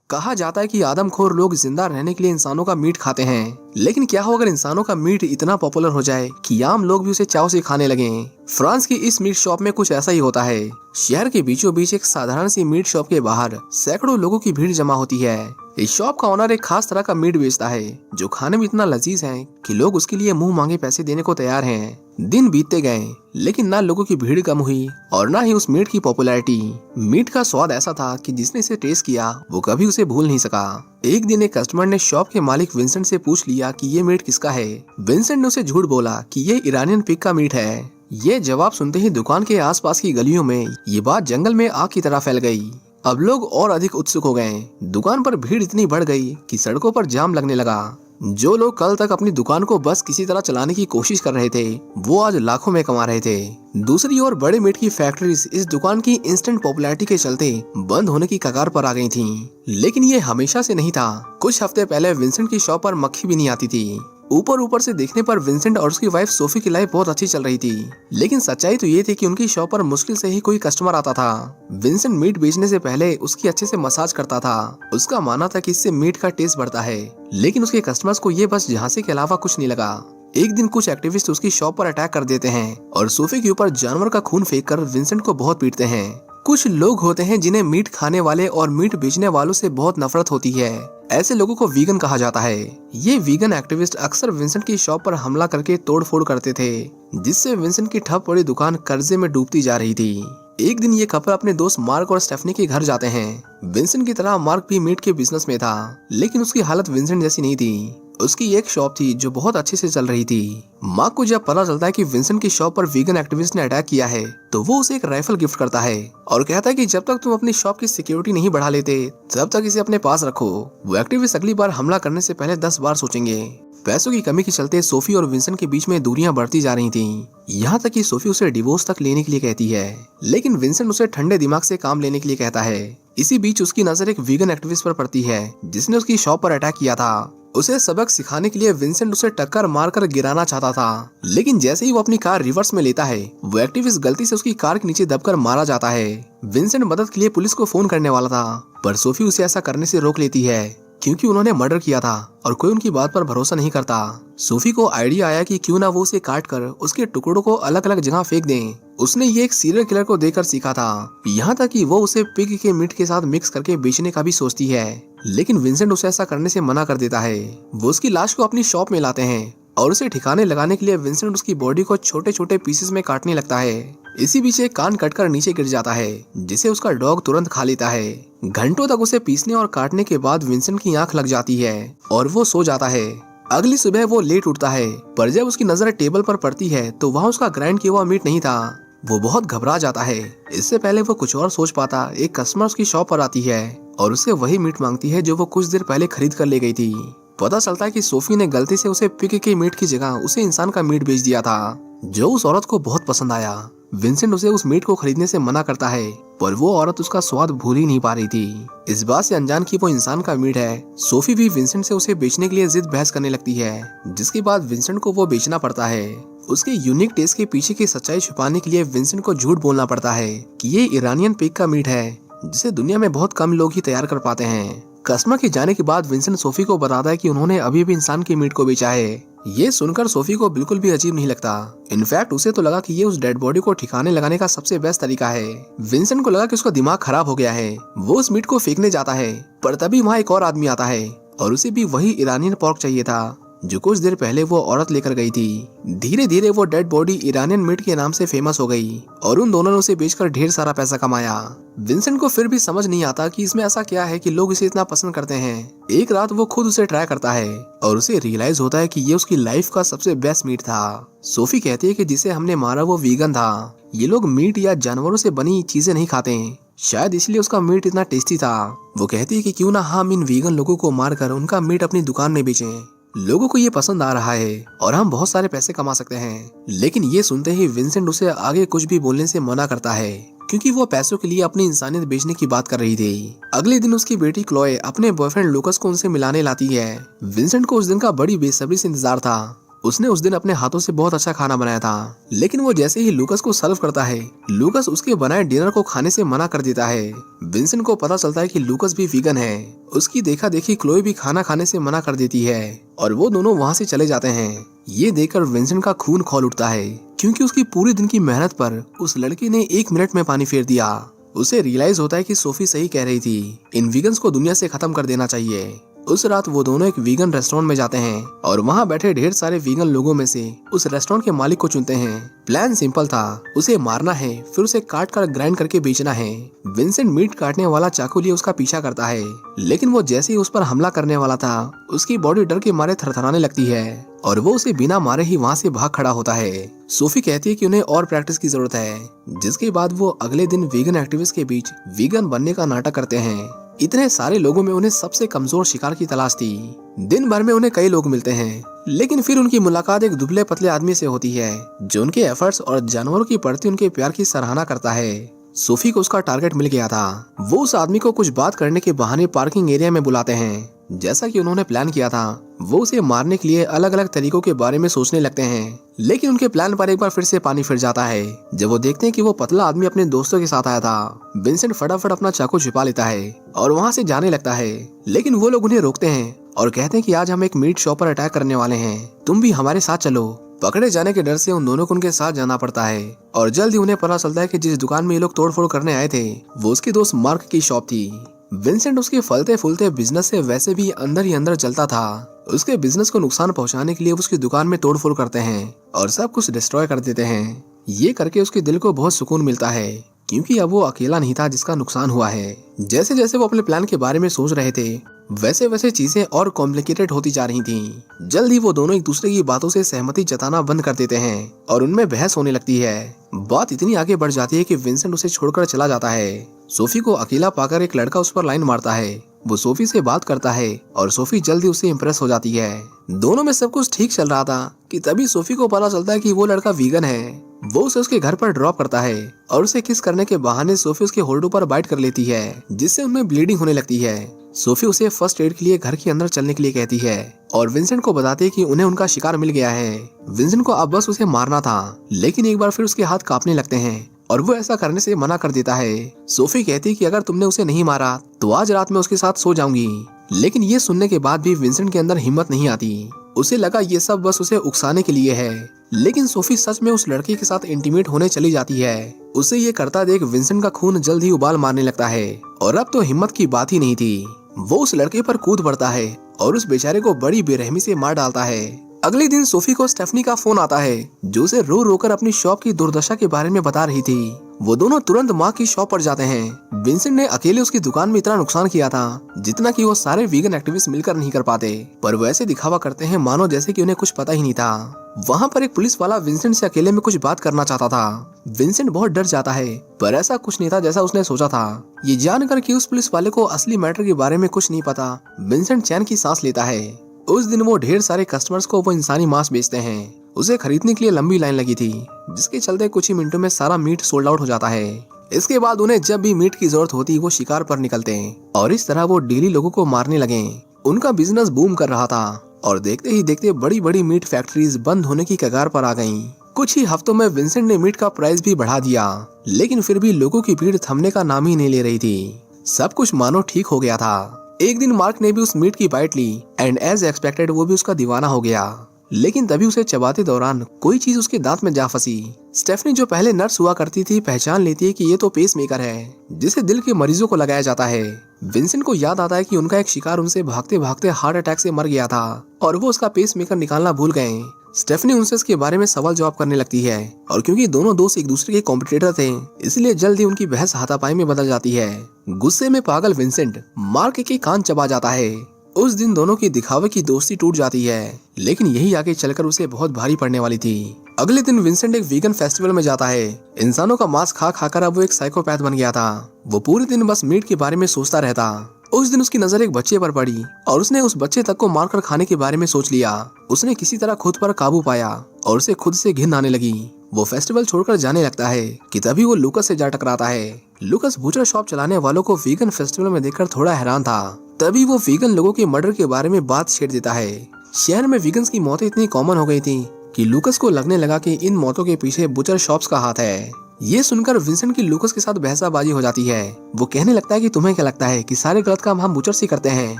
कहा जाता है कि आदमखोर लोग जिंदा रहने के लिए इंसानों का मीट खाते हैं, लेकिन क्या हो अगर इंसानों का मीट इतना पॉपुलर हो जाए कि आम लोग भी उसे चाव से खाने लगे। फ्रांस की इस मीट शॉप में कुछ ऐसा ही होता है। शहर के बीचों बीच एक साधारण सी मीट शॉप के बाहर सैकड़ों लोगों की भीड़ जमा होती है। इस शॉप का ओनर एक खास तरह का मीट बेचता है जो खाने में इतना लजीज है कि लोग उसके लिए मुंह मांगे पैसे देने को तैयार हैं। दिन बीतते गए, लेकिन ना लोगों की भीड़ कम हुई और ना ही उस मीट की पॉपुलैरिटी। मीट का स्वाद ऐसा था कि जिसने इसे टेस्ट किया वो कभी उसे भूल नहीं सका। एक दिन एक कस्टमर ने शॉप के मालिक विंसेंट से पूछ लिया कि ये मीट किसका है। विंसेंट ने उसे झूठ बोला कि ये ईरानियन पिग का मीट है। ये जवाब सुनते ही दुकान के आसपास की गलियों में ये बात जंगल में आग की तरह फैल गई। अब लोग और अधिक उत्सुक हो गए। दुकान पर भीड़ इतनी बढ़ गई कि सड़कों पर जाम लगने लगा। जो लोग कल तक अपनी दुकान को बस किसी तरह चलाने की कोशिश कर रहे थे वो आज लाखों में कमा रहे थे। दूसरी ओर बड़े मीट की फैक्ट्रीज इस दुकान की इंस्टेंट पॉपुलैरिटी के चलते बंद होने की कगार पर आ गई थीं। लेकिन ये हमेशा से नहीं था। कुछ हफ्ते पहले विंसेंट की शॉप पर मक्खी भी नहीं आती थी। ऊपर से देखने पर विंसेंट और उसकी वाइफ सोफी की लाइफ बहुत अच्छी चल रही थी, लेकिन सच्चाई तो ये थी कि उनकी शॉप पर मुश्किल से ही कोई कस्टमर आता था। विंसेंट मीट बेचने से पहले उसकी अच्छे से मसाज करता था। उसका मानना था कि इससे मीट का टेस्ट बढ़ता है, लेकिन उसके कस्टमर्स को ये बस झांसे के अलावा कुछ नहीं लगा। एक दिन कुछ एक्टिविस्ट उसकी शॉप पर अटैक कर देते हैं और सोफी के ऊपर जानवर का खून फेंक कर विंसेंट को बहुत पीटते हैं। कुछ लोग होते हैं जिन्हें मीट खाने वाले और मीट बेचने वालों से बहुत नफरत होती है। ऐसे लोगों को वीगन कहा जाता है। ये वीगन एक्टिविस्ट अक्सर विंसेंट की शॉप पर हमला करके तोड़फोड़ करते थे, जिससे विंसेंट की ठप पड़ी दुकान कर्जे में डूबती जा रही थी। एक दिन ये कपल अपने दोस्त मार्क और स्टेफनी के घर जाते हैं। विंसेंट की तरह मार्क भी मीट के बिजनेस में था, लेकिन उसकी हालत विंसेंट जैसी नहीं थी। उसकी एक शॉप थी जो बहुत अच्छे से चल रही थी। मार्क को जब पता चलता है कि विंसेंट की शॉप पर वीगन एक्टिविस्ट ने अटैक किया है तो वो उसे एक राइफल गिफ्ट करता है और कहता है कि जब तक तुम अपनी शॉप की सिक्योरिटी नहीं बढ़ा लेते तब तक इसे अपने पास रखो। वो एक्टिविस्ट अगली बार हमला करने से पहले 10 बार सोचेंगे। पैसों की कमी के चलते सोफी और विंसेंट के बीच में दूरियां बढ़ती जा रही थीं। यहाँ तक कि सोफी उसे डिवोर्स तक लेने के लिए कहती है, लेकिन विंसेंट उसे ठंडे दिमाग से काम लेने के लिए कहता है। इसी बीच उसकी नजर एक वीगन एक्टिविस्ट पर पड़ती है जिसने उसकी शॉप पर अटैक किया था। उसे सबक सिखाने के लिए विंसेंट उसे टक्कर मारकर गिराना चाहता था, लेकिन जैसे ही वो अपनी कार रिवर्स में लेता है वो एक्टिविस्ट गलती से उसकी कार के नीचे दबकर मारा जाता है। विंसेंट मदद के लिए पुलिस को फोन करने वाला था, पर सोफी उसे ऐसा करने से रोक लेती है क्योंकि उन्होंने मर्डर किया था और कोई उनकी बात पर भरोसा नहीं करता। सोफी को आइडिया आया कि क्यों ना वो उसे काट कर उसके टुकड़ों को अलग अलग जगह फेंक दें। उसने ये एक सीरियल किलर को देखकर सीखा था। यहाँ तक कि वो उसे पिग के मीट के साथ मिक्स करके बेचने का भी सोचती है, लेकिन विंसेंट उसे ऐसा करने से मना कर देता है। वो उसकी लाश को अपनी शॉप में लाते हैं और उसे ठिकाने लगाने के लिए विंसेंट उसकी बॉडी को छोटे छोटे पीसेस में काटने लगता है। इसी बीच एक कान कटकर नीचे गिर जाता है जिसे उसका डॉग तुरंत खा लेता है। घंटों तक उसे पीसने और काटने के बाद विंसेंट की आंख लग जाती है और वो सो जाता है। अगली सुबह वो लेट उठता है, पर जब उसकी नजर टेबल पर पड़ती है तो वहाँ उसका ग्राइंड किया हुआ मीट नहीं था। वो बहुत घबरा जाता है। इससे पहले वो कुछ और सोच पाता, एक कस्टमर उसकी शॉप पर आती है और उससे वही मीट मांगती है जो वो कुछ देर पहले खरीद कर ले गई थी। पता चलता है कि सोफी ने गलती से उसे पिग के मीट की जगह उसे इंसान का मीट बेच दिया था, जो उस औरत को बहुत पसंद आया। विंसेंट उसे उस मीट को खरीदने से मना करता है, पर वो औरत उसका स्वाद भूल ही नहीं पा रही थी। इस बात से अनजान कि वो इंसान का मीट है, सोफी भी विंसेंट से उसे बेचने के लिए जिद बहस करने लगती है, जिसके बाद विंसेंट को वो बेचना पड़ता है। उसके यूनिक टेस्ट के पीछे की सच्चाई छुपाने के लिए विंसेंट को झूठ बोलना पड़ता है कि ये ईरानियन पिग का मीट है, जिसे दुनिया में बहुत कम लोग ही तैयार कर पाते हैं। कस्टमर के जाने के बाद विंसेंट सोफी को बताता है कि उन्होंने अभी भी इंसान के मीट को बेचा है। ये सुनकर सोफी को बिल्कुल भी अजीब नहीं लगता। इनफैक्ट उसे तो लगा कि ये उस डेड बॉडी को ठिकाने लगाने का सबसे बेस्ट तरीका है। विंसेंट को लगा कि उसका दिमाग खराब हो गया है। वो उस मीट को फेंकने जाता है, पर तभी वहाँ एक और आदमी आता है और उसे भी वही ईरानियन पोर्क चाहिए था जो कुछ देर पहले वो औरत लेकर गई थी। धीरे धीरे वो डेड बॉडी ईरानियन मीट के नाम से फेमस हो गई और उन दोनों ने उसे बेचकर ढेर सारा पैसा कमाया। विंसेंट को फिर भी समझ नहीं आता कि इसमें ऐसा क्या है कि लोग इसे इतना पसंद करते हैं। एक रात वो खुद उसे ट्राई करता है और उसे रियलाइज होता है कि ये उसकी लाइफ का सबसे बेस्ट मीट था। सोफी कहती है कि जिसे हमने मारा वो वीगन था। ये लोग मीट या जानवरों से बनी चीजें नहीं खाते, शायद इसलिए उसका मीट इतना टेस्टी था। वो कहती है कि क्यों ना हम इन वीगन लोगों को मारकर उनका मीट अपनी दुकान में बेचें। लोगों को ये पसंद आ रहा है और हम बहुत सारे पैसे कमा सकते हैं। लेकिन ये सुनते ही विंसेंट उसे आगे कुछ भी बोलने से मना करता है, क्योंकि वो पैसों के लिए अपनी इंसानियत बेचने की बात कर रही थी। अगले दिन उसकी बेटी क्लोए अपने बॉयफ्रेंड लुकस को उनसे मिलाने लाती है। विंसेंट को उस दिन का बड़ी बेसब्री से इंतजार था। उसने उस दिन अपने हाथों से बहुत अच्छा खाना बनाया था, लेकिन वो जैसे ही लूकस को सर्व करता है, लूकस उसके बनाए डिनर को खाने से मना कर देता है। विंसेंट को पता चलता है कि लूकस भी वीगन है। उसकी देखा देखी क्लोई भी खाना खाने से मना कर देती है और वो दोनों वहाँ से चले जाते हैं। ये देखकर विंसेंट का खून खौल उठता है, क्योंकि उसकी पूरी दिन की मेहनत पर उस लड़की ने 1 मिनट में पानी फेर दिया। उसे रियलाइज होता है कि सोफी सही कह रही थी, इन वीगन्स को दुनिया से खत्म कर देना चाहिए। उस रात वो दोनों एक वीगन रेस्टोरेंट में जाते हैं और वहाँ बैठे ढेर सारे वीगन लोगों में से उस रेस्टोरेंट के मालिक को चुनते हैं। प्लान सिंपल था, उसे मारना है, फिर उसे काट कर ग्राइंड करके बेचना है। विंसेंट मीट काटने वाला चाकू लिए उसका पीछा करता है, लेकिन वो जैसे ही उस पर हमला करने वाला था, उसकी बॉडी डर के मारे थरथराने लगती है और वो उसे बिना मारे ही वहाँ से भाग खड़ा होता है। सोफी कहती है कि उन्हें और प्रैक्टिस की जरूरत है, जिसके बाद वो अगले दिन वीगन एक्टिविस्ट के बीच वीगन बनने का नाटक करते हैं। इतने सारे लोगों में उन्हें सबसे कमजोर शिकार की तलाश थी। दिन भर में उन्हें कई लोग मिलते हैं, लेकिन फिर उनकी मुलाकात एक दुबले पतले आदमी से होती है, जो उनके एफर्ट्स और जानवरों की प्रति उनके प्यार की सराहना करता है। सोफी को उसका टारगेट मिल गया था। वो उस आदमी को कुछ बात करने के बहाने पार्किंग एरिया में बुलाते हैं। जैसा कि उन्होंने प्लान किया था, वो उसे मारने के लिए अलग अलग तरीकों के बारे में सोचने लगते हैं, लेकिन उनके प्लान पर एक बार फिर से पानी फिर जाता है जब वो देखते हैं कि वो पतला आदमी अपने दोस्तों के साथ आया था। विंसेंट फटाफट अपना चाकू छिपा लेता है और वहाँ से जाने लगता है, लेकिन वो लोग उन्हें रोकते हैं और कहते हैं कि आज हम एक मीट शॉप पर अटैक करने वाले हैं, तुम भी हमारे साथ चलो। पकड़े जाने के डर से उन दोनों को उनके साथ जाना पड़ता है और जल्द ही उन्हें पता चलता है कि जिस दुकान में ये लोग तोड़फोड़ करने आए थे, वो उसके दोस्त मार्क की शॉप थी। विंसेंट उसके फलते फूलते बिजनेस से वैसे भी अंदर ही अंदर जलता था। उसके बिजनेस को नुकसान पहुंचाने के लिए उसकी दुकान में तोड़फोड़ करते हैं और सब कुछ डिस्ट्रॉय कर देते हैं। ये करके उसके दिल को बहुत सुकून मिलता है, क्योंकि अब वो अकेला नहीं था जिसका नुकसान हुआ है। जैसे जैसे वो अपने प्लान के बारे में सोच रहे थे, वैसे वैसे चीजें और कॉम्प्लिकेटेड होती जा रही थीं। जल्द ही वो दोनों एक दूसरे की बातों से सहमति जताना बंद कर देते हैं और उनमें बहस होने लगती है। बात इतनी आगे बढ़ जाती है कि विंसेंट उसे छोड़कर चला जाता है। सोफी को अकेला पाकर एक लड़का उस पर लाइन मारता है। वो सोफी से बात करता है और सोफी जल्दी उससे इम्प्रेस हो जाती है। दोनों में सब कुछ ठीक चल रहा था कि तभी सोफी को पता चलता है कि वो लड़का वीगन है। वो उसे उसके घर पर ड्रॉप करता है और उसे किस करने के बहाने सोफी उसके होल्डो पर बाइट कर लेती है, जिससे उनमें ब्लीडिंग होने लगती है। सोफी उसे फर्स्ट एड के लिए घर के अंदर चलने के लिए कहती है और विंसेंट को बताती है कि उन्हें उनका शिकार मिल गया है। विंसेंट को अब बस उसे मारना था, लेकिन एक बार फिर उसके हाथ कांपने लगते हैं और वो ऐसा करने से मना कर देता है। सोफी कहती है कि अगर तुमने उसे नहीं मारा तो आज रात में उसके साथ सो जाऊंगी, लेकिन ये सुनने के बाद भी विंसेंट के अंदर हिम्मत नहीं आती। उसे लगा ये सब बस उसे उकसाने के लिए है, लेकिन सोफी सच में उस लड़के के साथ इंटीमेट होने चली जाती है। उसे ये करता देख विंसेंट का खून जल्द ही उबाल मारने लगता है और अब तो हिम्मत की बात ही नहीं थी। वो उस लड़के पर कूद पड़ता है और उस बेचारे को बड़ी बेरहमी से मार डालता है। अगले दिन सोफी को स्टेफनी का फोन आता है, जो उसे रो रो कर अपनी शॉप की दुर्दशा के बारे में बता रही थी। वो दोनों तुरंत माँ की शॉप पर जाते हैं। विंसेंट ने अकेले उसकी दुकान में इतना नुकसान किया था जितना कि वो सारे वीगन एक्टिविस्ट मिलकर नहीं कर पाते, पर वो ऐसे दिखावा करते हैं मानो जैसे कि उन्हें कुछ पता ही नहीं था। वहाँ पर एक पुलिस वाला विंसेंट से अकेले में कुछ बात करना चाहता था। विंसेंट बहुत डर जाता है, पर ऐसा कुछ नहीं था जैसा उसने सोचा था। ये जानकर कि उस पुलिस वाले को असली मैटर के बारे में कुछ नहीं पता, विंसेंट चैन की सांस लेता है। उस दिन वो ढेर सारे कस्टमर्स को वो इंसानी मांस बेचते हैं। उसे खरीदने के लिए लंबी लाइन लगी थी, जिसके चलते कुछ ही मिनटों में सारा मीट सोल्ड आउट हो जाता है। इसके बाद उन्हें जब भी मीट की जरूरत होती वो शिकार पर निकलते हैं और इस तरह वो डेली लोगों को मारने लगे। उनका बिजनेस बूम कर रहा था और देखते ही देखते बड़ी बड़ी मीट फैक्ट्रीज बंद होने की कगार पर आ गईं। कुछ ही हफ्तों में विंसेंट ने मीट का प्राइस भी बढ़ा दिया, लेकिन फिर भी लोगों की भीड़ थमने का नाम ही नहीं ले रही थी। सब कुछ मानो ठीक हो गया था। एक दिन मार्क ने भी उस मीट की बाइट ली एंड एज एक्सपेक्टेड वो भी उसका दीवाना हो गया, लेकिन तभी उसे चबाते दौरान कोई चीज उसके दांत में जा फंसी। स्टेफनी जो पहले नर्स हुआ करती थी पहचान लेती है कि ये तो पेस मेकर है, जिसे दिल के मरीजों को लगाया जाता है। विंसेंट को याद आता है कि उनका एक शिकार उनसे भागते भागते हार्ट अटैक से मर गया था और वो उसका पेस मेकर निकालना भूल गए। स्टेफनी उनसे इसके बारे में सवाल जवाब करने लगती है और क्योंकि दोनों दोस्त एक दूसरे के कॉम्पिटिटर थे, इसलिए जल्द ही उनकी बहस हाथापाई में बदल जाती है। गुस्से में पागल विंसेंट मार्क के कान चबा जाता है। उस दिन दोनों की दिखावे की दोस्ती टूट जाती है, लेकिन यही आगे चलकर उसे बहुत भारी पड़ने वाली थी। अगले दिन विंसेंट एक वीगन फेस्टिवल में जाता है। इंसानों का मांस खा खाकर अब वो एक साइकोपैथ बन गया था। वो पूरे दिन बस मीट के बारे में सोचता रहता। उस दिन उसकी नजर एक बच्चे पर पड़ी और उसने उस बच्चे तक को मारकर खाने के बारे में सोच लिया। उसने किसी तरह खुद पर काबू पाया और उसे खुद से घिन आने लगी। वो फेस्टिवल छोड़कर जाने लगता है कि तभी वो लूकस से जा टकराता है। लूकस बूचर शॉप चलाने वालों को वीगन फेस्टिवल में देखकर थोड़ा हैरान था। तभी वो वीगन लोगों के मर्डर के बारे में बात छेड़ देता है। शहर में वीगन्स की मौतें इतनी कॉमन हो गई थी कि लूकस को लगने लगा कि इन मौतों के पीछे बुचर शॉप्स का हाथ है। ये सुनकर विंसेंट की लूकस के साथ बहसाबाजी हो जाती है। वो कहने लगता है कि तुम्हें क्या लगता है कि सारे गलत काम हम बुचर से करते हैं।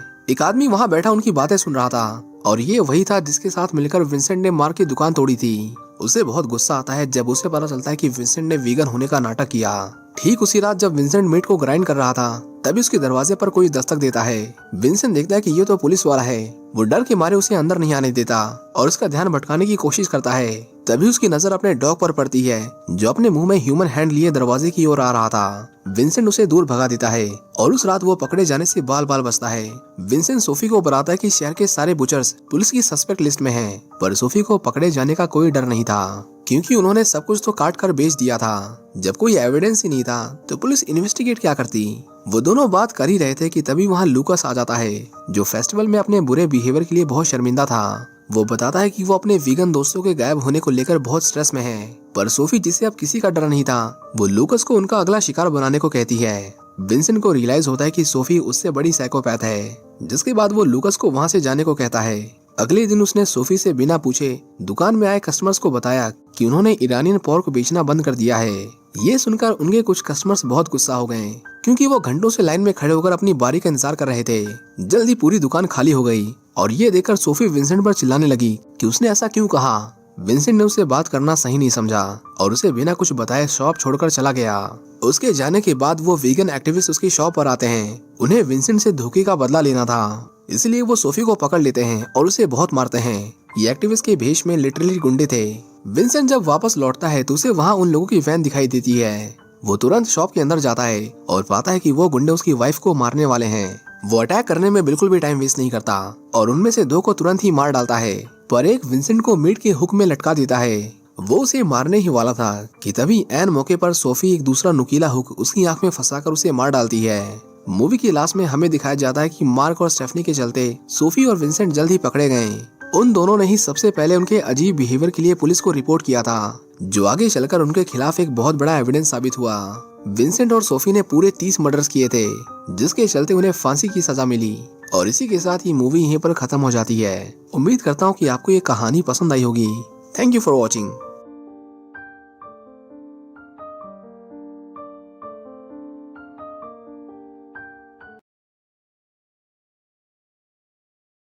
एक आदमी वहाँ बैठा उनकी बातें सुन रहा था और ये वही था जिसके साथ मिलकर विंसेंट ने मार्क की दुकान तोड़ी थी। उसे बहुत गुस्सा आता है जब उसे पता चलता है कि विंसेंट ने वीगन होने का नाटक किया। ठीक उसी रात जब विंसेंट मीट को ग्राइंड कर रहा था तभी उसके दरवाजे पर कोई दस्तक देता है। विंसेंट देखता है कि ये तो पुलिस वाला है। वो डर के मारे उसे अंदर नहीं आने देता और उसका ध्यान भटकाने की कोशिश करता है। तभी उसकी नजर अपने डॉग पर पड़ती है जो अपने मुंह में ह्यूमन हैंड लिए दरवाजे की ओर आ रहा था। विंसेंट उसे दूर भगा देता है और उस रात वो पकड़े जाने से बाल बाल बचता है। विंसेंट सोफी को बताता है कि शहर के सारे बुचर्स पुलिस की सस्पेक्ट लिस्ट में हैं, पर सोफी को पकड़े जाने का कोई डर नहीं था क्योंकि उन्होंने सब कुछ तो काट कर बेच दिया था। जब कोई एविडेंस ही नहीं था तो पुलिस इन्वेस्टिगेट क्या करती। वो दोनों बात कर ही रहे थे कि तभी वहाँ लूकस आ जाता है जो फेस्टिवल में अपने बुरे बिहेवियर के लिए बहुत शर्मिंदा था। वो बताता है कि वो अपने वीगन दोस्तों के गायब होने को लेकर बहुत स्ट्रेस में है, पर सोफी जिसे अब किसी का डर नहीं था वो लूकस को उनका अगला शिकार बनाने को कहती है। विंसेंट को रियलाइज होता है कि सोफी उससे बड़ी साइकोपैथ है, जिसके बाद वो लूकस को वहाँ से जाने को कहता है। अगले दिन उसने सोफी से बिना पूछे दुकान में आए कस्टमर्स को बताया कि उन्होंने ईरानियन पोर्क बेचना बंद कर दिया है। ये सुनकर उनके कुछ कस्टमर्स बहुत गुस्सा हो गए क्योंकि वो घंटों से लाइन में खड़े होकर अपनी बारी का इंतजार कर रहे थे। जल्दी पूरी दुकान खाली हो गई और ये देखकर सोफी विंसेंट पर चिल्लाने लगी कि उसने ऐसा क्यों कहा। विंसेंट ने उसे बात करना सही नहीं समझा और उसे बिना कुछ बताए शॉप छोड़कर चला गया। उसके जाने के बाद वो वीगन एक्टिविस्ट उसकी शॉप पर आते हैं। उन्हें विंसेंट से धोखे का बदला लेना था, इसलिए वो सोफी को पकड़ लेते हैं और उसे बहुत मारते हैं। ये एक्टिविस्ट के भेष में लिटरली गुंडे थे। विंसेंट जब वापस लौटता है तो उसे वहाँ उन लोगों की वैन दिखाई देती है। वो तुरंत शॉप के अंदर जाता है और पाता है कि वो गुंडे उसकी वाइफ को मारने वाले हैं। वो अटैक करने में बिल्कुल भी टाइम वेस्ट नहीं करता और उनमें से 2 को तुरंत ही मार डालता है, पर एक विंसेंट को मीट के हुक में लटका देता है। वो उसे मारने ही वाला था कि तभी ऐन मौके पर सोफी एक दूसरा नुकीला हुक उसकी आंख में फंसाकर उसे मार डालती है। मूवी के लास्ट में हमें दिखाया जाता है कि मार्क और स्टेफनी के चलते सोफी और विंसेंट जल्द ही पकड़े गए। उन दोनों ने ही सबसे पहले उनके अजीब बिहेवियर के लिए पुलिस को रिपोर्ट किया था, जो आगे चलकर उनके खिलाफ एक बहुत बड़ा एविडेंस साबित हुआ। विंसेंट और सोफी ने पूरे 30 मर्डर्स किए थे, जिसके चलते उन्हें फांसी की सजा मिली। और इसी के साथ ये मूवी यहीं पर खत्म हो जाती है। उम्मीद करता हूँ कि आपको ये कहानी पसंद आई होगी। Thank you for watching.